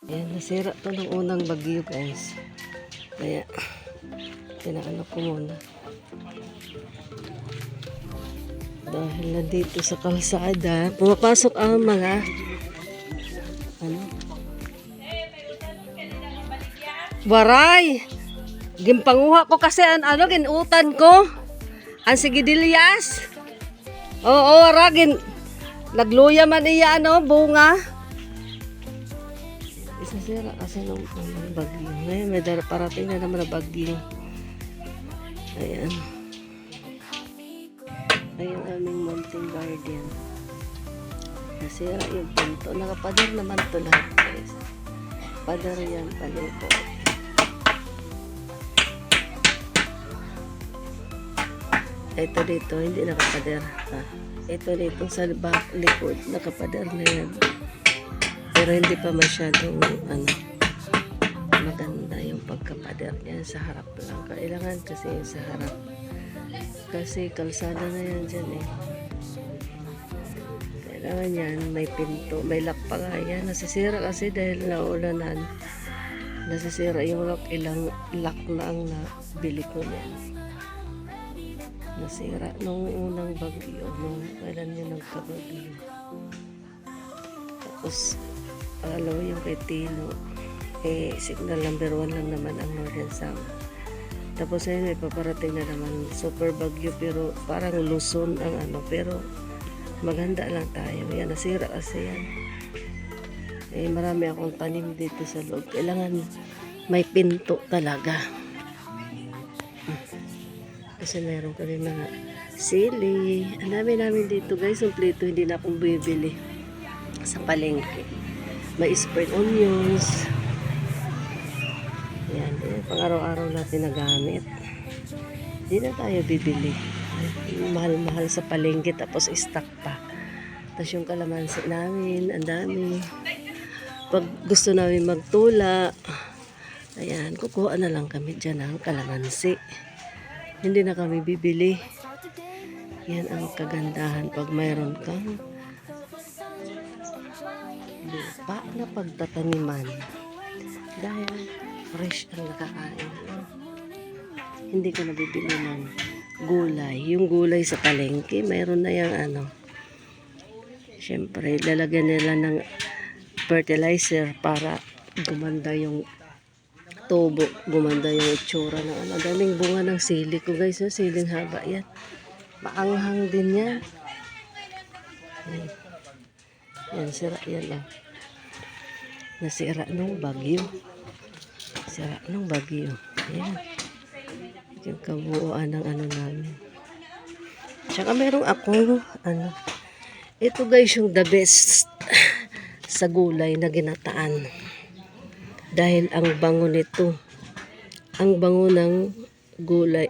Ayan, nasira to ng unang bagyo guys. Kaya, pinaano ko muna. Dahil nandito sa kalsada, pumapasok ang mga waray! Gimpanguha ko kasi ginutan ko. Ang sigidilias. Oo, ragin. Nagluya man iya bunga. Isasira kasi nung bagyo. Ngayon may parating na naman na bagyo. Ayan. Ayan aming mountain garden. Nasira yung pinto. Nakapadar naman to lahat guys. Padar yan, paluto. Ito dito, hindi nakapadar. Ito dito sa likod, nakapadar na yan. Pero hindi pa masyadong maganda yung pagkapadar niya. Sa harap lang. Kailangan kasi yung sa harap. Kasi kalsada na yan dyan eh. Kailangan yan, may pinto, may lock pa nga yan. Nasisira kasi dahil naulanan. Nasisira yung lock, ilang lock na ang nabili ko niyan. Nasira nung unang bagyo, nung kailan yun nagkabagyo. Tapos, alam yung kay Tino, signal number 1 lang naman ang Northern Sam. Tapos ayun, may paparating na naman super bagyo, pero parang Luzon ang pero maganda lang tayo. Yan, nasira kasi yan. Marami akong tanim dito sa loob. Kailangan may pinto talaga. Kasi meron kami mga sili. Ang dami namin dito guys. Kompleto, hindi na akong bibili sa palengke. May spring onions. Yan. Pang araw-araw natin nagamit. Hindi na tayo bibili. Mahal-mahal sa palengke. Tapos stock pa. Tapos yung kalamansi namin. Ang dami. Pag gusto namin magtula, ayan, kukuha na lang kami dyan ng kalamansi. Hindi na kami bibili. Yan ang kagandahan pag mayroon kang lupa na pagtataniman. Dahil fresh ang nakakain. Hindi ka nabibili ng gulay. Yung gulay sa palengke, mayroon na yung syempre, lalagyan nila ng fertilizer para gumanda yung tubo, gumanda yung itsura ng daming bunga ng sili ko guys, siling haba yan, maanghang din yan. Yan, sira yan lang. Nasira nung bagyo. Sira nung bagyo. Yan. Yung kabuuan ng namin. Tsaka meron akong ito guys yung the best sa gulay na ginataan. Dahil ang bango nito, ang bango ng gulay,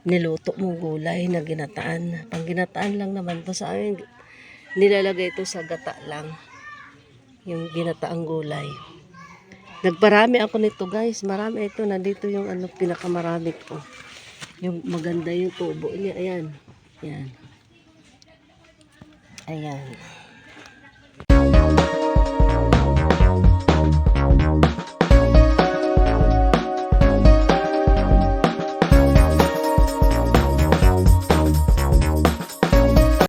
niluto mong gulay na ginataan. Pang ginataan lang naman to sa amin, nilalagay ito sa gata lang, yung ginataang gulay. Nagparami ako nito guys, marami ito, nandito yung pinakamarami ko. Yung maganda yung tubo niya, ayan. Ayan. Ayan.